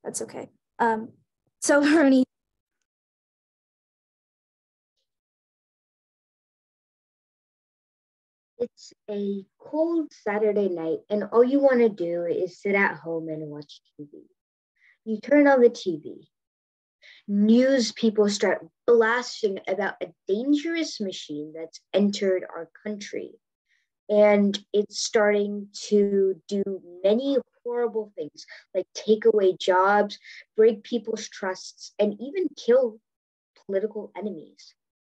That's okay. So Bernie. It's a cold Saturday night, and all you want to do is sit at home and watch TV. You turn on the TV. News people start blasting about a dangerous machine that's entered our country. And it's starting to do many horrible things, like take away jobs, break people's trusts, and even kill political enemies.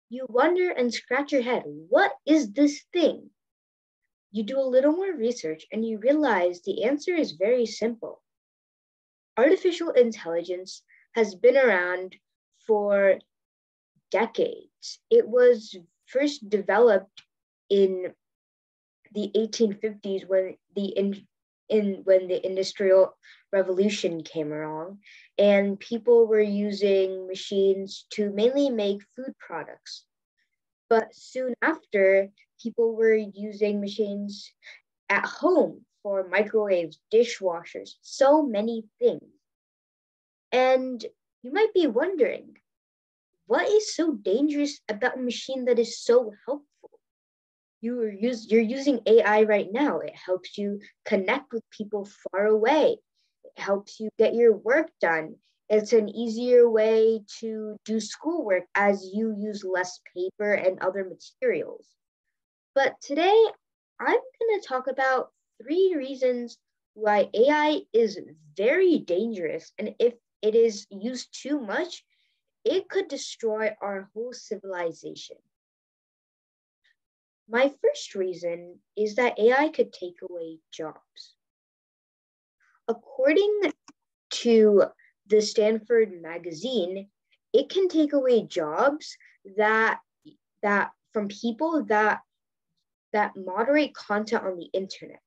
You wonder and scratch your head, what is this thing? You do a little more research and you realize the answer is very simple. Artificial intelligence has been around for decades. It was first developed in the 1850s when the industrial revolution came along, and people were using machines to mainly make food products. But soon after, people were using machines at home for microwaves, dishwashers, so many things. And you might be wondering, what is so dangerous about a machine that is so helpful? You're using AI right now. It helps you connect with people far away. It helps you get your work done. It's an easier way to do schoolwork as you use less paper and other materials. But today, I'm going to talk about 3 reasons why AI is very dangerous. And if it is used too much, it could destroy our whole civilization. My first reason is that AI could take away jobs. According to the Stanford magazine, it can take away jobs that from people that moderate content on the internet,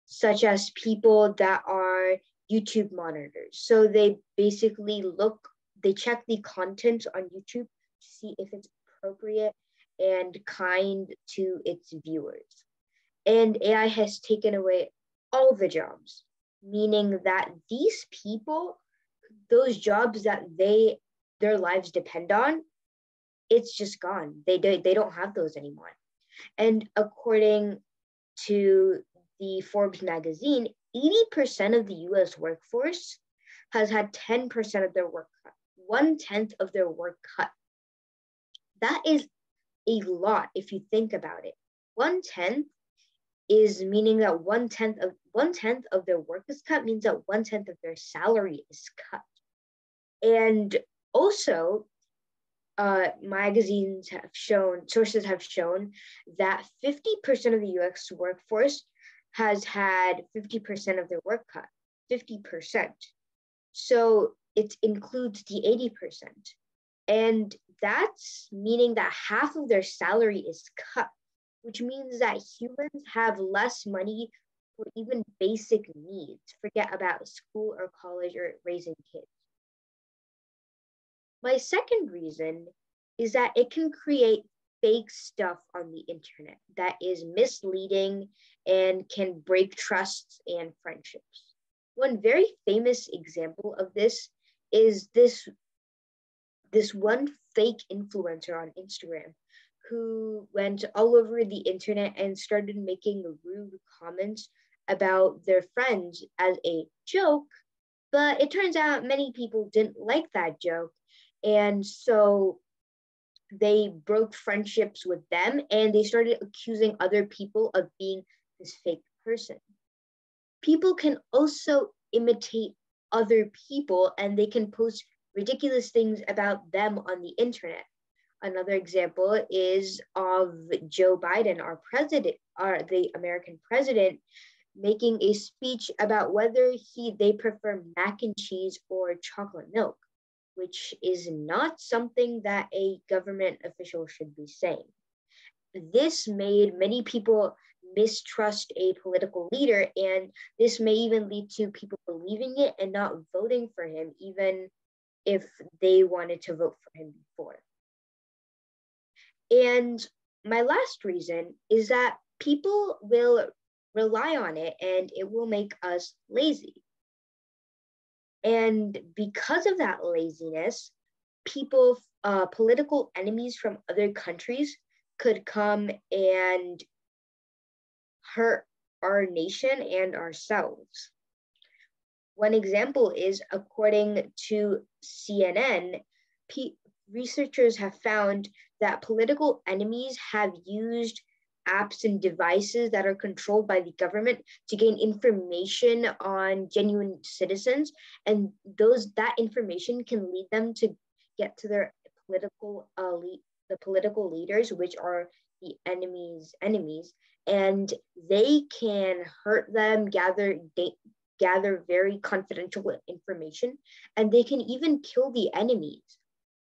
such as people that are YouTube monitors. So they basically they check the content on YouTube to see if it's appropriate and kind to its viewers. And AI has taken away all the jobs, meaning that these people, those jobs that their lives depend on, it's just gone. They don't have those anymore. And according to the Forbes magazine, 80% of the US workforce has had 10% of their work cut, 1/10 of their work cut. That is a lot if you think about it. 1/10 is meaning that 1/10 of their work is cut, means that 1/10 of their salary is cut. And also, sources have shown that 50% of the US workforce has had 50% of their work cut, 50%. So it includes the 80%. And that's meaning that half of their salary is cut, which means that humans have less money for even basic needs. Forget about school or college or raising kids. My second reason is that it can create fake stuff on the internet that is misleading and can break trusts and friendships. One very famous example of this is this one fake influencer on Instagram who went all over the internet and started making rude comments about their friends as a joke, but it turns out many people didn't like that joke. And so they broke friendships with them and they started accusing other people of being this fake person. People can also imitate other people and they can post ridiculous things about them on the internet. Another example is of Joe Biden, the American president, making a speech about whether they prefer mac and cheese or chocolate milk, which is not something that a government official should be saying. This made many people mistrust a political leader, and this may even lead to people believing it and not voting for him, even if they wanted to vote for him before. And my last reason is that people will rely on it and it will make us lazy. And because of that laziness, political enemies from other countries could come and hurt our nation and ourselves. One example is, according to CNN, researchers have found that political enemies have used apps and devices that are controlled by the government to gain information on genuine citizens, and that information can lead them to get to their political the political leaders, which are the enemies, and they can hurt them, gather very confidential information, and they can even kill the enemies.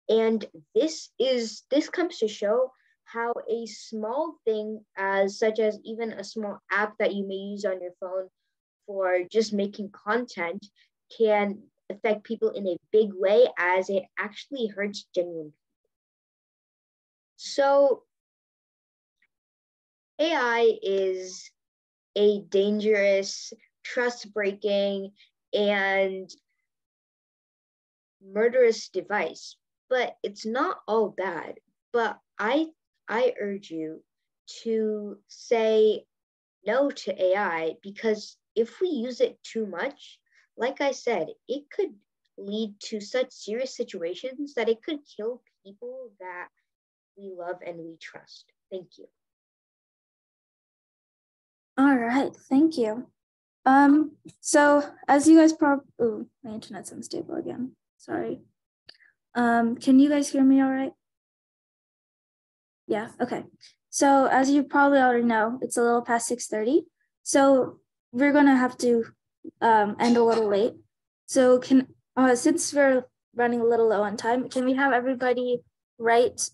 And this comes to show how a small thing such as even a small app that you may use on your phone for just making content can affect people in a big way, as it actually hurts genuine people. So AI is a dangerous, trust-breaking, and murderous device, but it's not all bad. But I urge you to say no to AI, because if we use it too much, like I said, it could lead to such serious situations that it could kill people that we love and we trust. Thank you. All right, thank you. So as you guys my internet's unstable again. Sorry. Can you guys hear me all right? Yeah, okay. So as you probably already know, it's a little past 6:30. So we're gonna have to end a little late. So since we're running a little low on time, can we have everybody write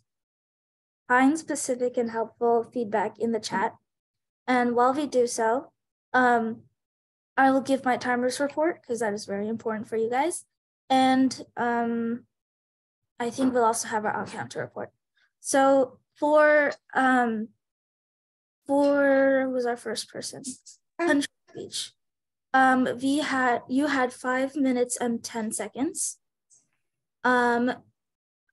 kind, specific, and helpful feedback in the chat? And while we do so, I will give my timers report, because that is very important for you guys. And I think we'll also have our out-counter report. So for who was our first person? Country speech. You had 5 minutes and 10 seconds. Hasni,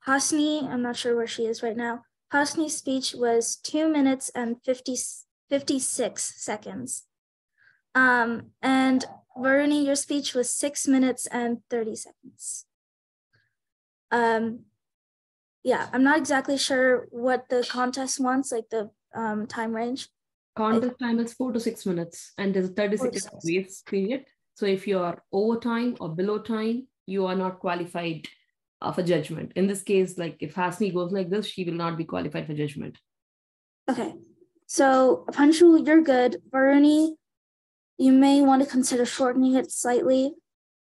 I'm not sure where she is right now. Hasni's speech was 2 minutes and 56 seconds. And Varuni, your speech was 6 minutes and 30 seconds. Yeah, I'm not exactly sure what the contest wants, like the time range. Contest time is 4 to 6 minutes, and there's a 30-second grace period. So if you are over time or below time, you are not qualified for judgment. In this case, like if Hasni goes like this, she will not be qualified for judgment. Okay, so Panshu, you're good. Varuni, you may want to consider shortening it slightly,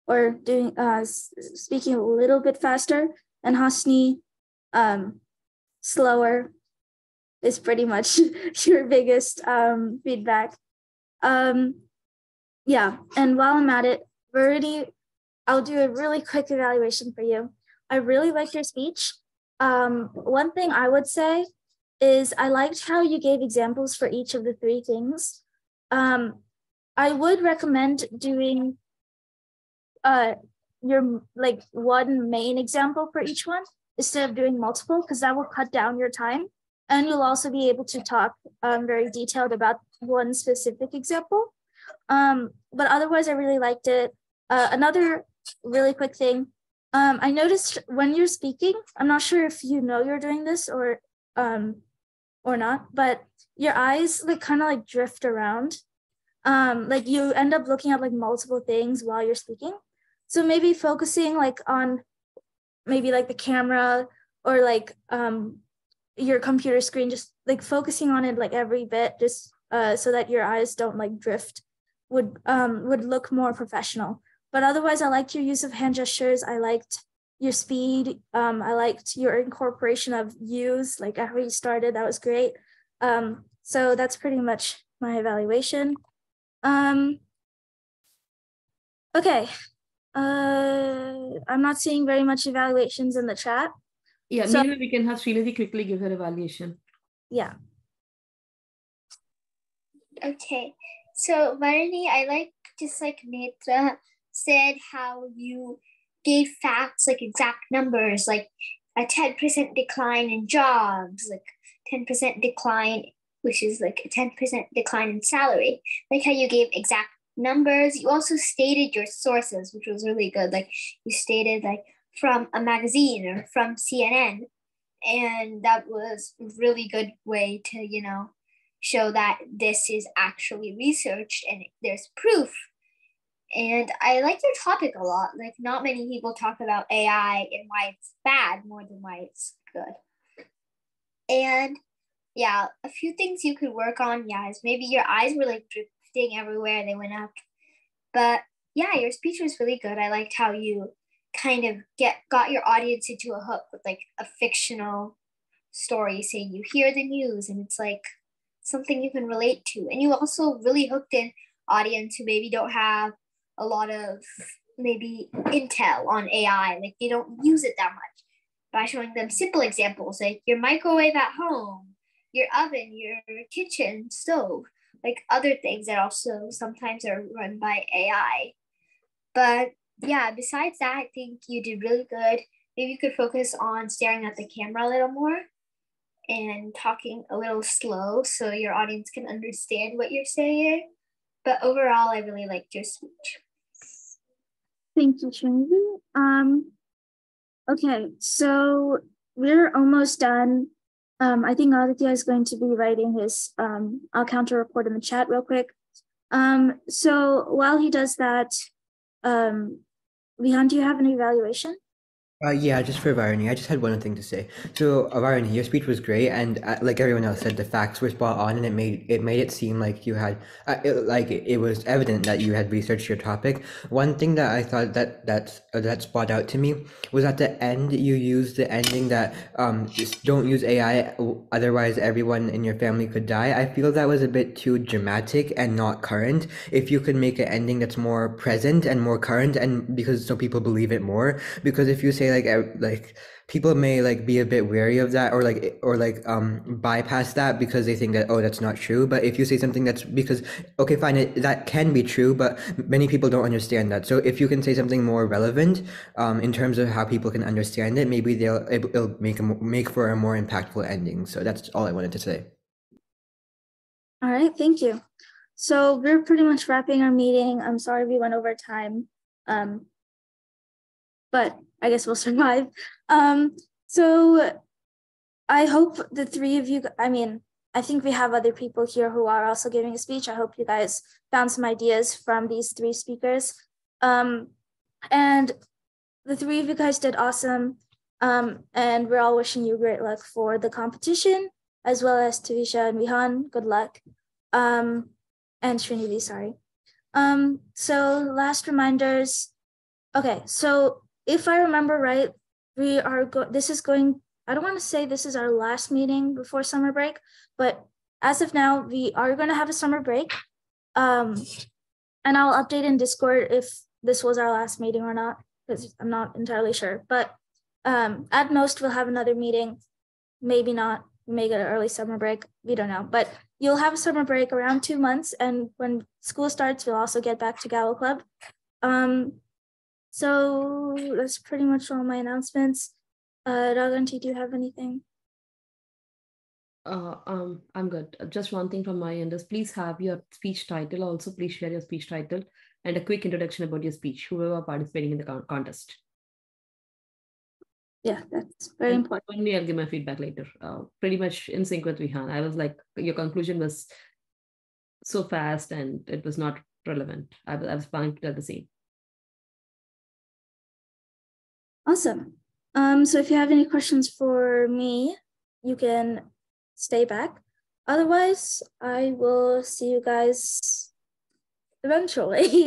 or doing speaking a little bit faster. And Hasni, slower is pretty much your biggest feedback. Yeah, and while I'm at it, Verity, I'll do a really quick evaluation for you. I really liked your speech. One thing I would say is I liked how you gave examples for each of the 3 things. I would recommend doing your like one main example for each one instead of doing multiple, because that will cut down your time, and you'll also be able to talk very detailed about one specific example. But otherwise, I really liked it. Another really quick thing, I noticed when you're speaking, I'm not sure if you know you're doing this or not, but your eyes like kind of like drift around. Like you end up looking at like multiple things while you're speaking. So maybe focusing like on maybe like the camera or like your computer screen, just like focusing on it like every bit, just so that your eyes don't like drift would look more professional. But otherwise, I liked your use of hand gestures. I liked your speed. I liked your incorporation of yous, like after you started, that was great. So that's pretty much my evaluation. Okay. I'm not seeing very much evaluations in the chat. Yeah, so, maybe we can have Srinidhi quickly give her evaluation. Yeah. Okay. So Varuni, I like just like Netra. said how you gave facts, like exact numbers, like a 10% decline in jobs, like 10% decline, which is like a 10% decline in salary. Like how you gave exact numbers. You also stated your sources, which was really good. Like you stated like from a magazine or from CNN. And that was a really good way to, you know, show that this is actually researched and there's proof. And I like your topic a lot. Like not many people talk about AI and why it's bad more than why it's good. And yeah, a few things you could work on, yeah, is maybe your eyes were like drifting everywhere, they went up. But yeah, your speech was really good. I liked how you kind of got your audience into a hook with like a fictional story, saying you hear the news and it's like something you can relate to. And you also really hooked in audience who maybe don't have a lot of maybe intel on AI, like they don't use it that much, by showing them simple examples like your microwave at home, your oven, your kitchen stove, like other things that also sometimes are run by AI. But yeah, besides that, I think you did really good. Maybe you could focus on staring at the camera a little more and talking a little slow so your audience can understand what you're saying. But overall, I really liked your speech. Thank you, Trinity. Okay, so we're almost done. I think Aditya is going to be writing his I'll counter report in the chat real quick. So while he does that, Vihan, do you have an evaluation? Yeah, just for Varuni, I just had one thing to say. So, Varuni, your speech was great, and like everyone else said, the facts were spot on, and it made it seem like you had, it was evident that you had researched your topic. One thing that I thought that spot out to me was at the end you used the ending that just don't use AI, otherwise everyone in your family could die. I feel that was a bit too dramatic and not current. If you could make an ending that's more present and more current, and because so people believe it more, because if you say like people may like be a bit wary of that, or bypass that because they think that, oh, that's not true. But if you say something that's, because okay, fine, that can be true, but many people don't understand that. So if you can say something more relevant in terms of how people can understand it, maybe it'll make for a more impactful ending. So that's all I wanted to say. All right, thank you. So we're pretty much wrapping our meeting. I'm sorry we went over time. But I guess we'll survive. So I hope the three of you, I think we have other people here who are also giving a speech. I hope you guys found some ideas from these three speakers. And the three of you guys did awesome. And we're all wishing you great luck for the competition, as well as Tavisha and Vihan, good luck. And Srinidhi, sorry. So last reminders. Okay, so if I remember right, we are I don't want to say this is our last meeting before summer break, but as of now, we are going to have a summer break. And I'll update in Discord if this was our last meeting or not, because I'm not entirely sure. But at most, we'll have another meeting. Maybe not. We may get an early summer break. We don't know. But you'll have a summer break around 2 months. And when school starts, we'll also get back to Gavel Club. So that's pretty much all my announcements. Raganti, do you have anything? I'm good. Just one thing from my end is please have your speech title also. Please share your speech title and a quick introduction about your speech, whoever participating in the contest. Yeah, that's very important. Only I'll give my feedback later. Pretty much in sync with Vihan. I was like, your conclusion was so fast and it was not relevant. I was planning to tell the same. Awesome. So if you have any questions for me, you can stay back. Otherwise, I will see you guys eventually.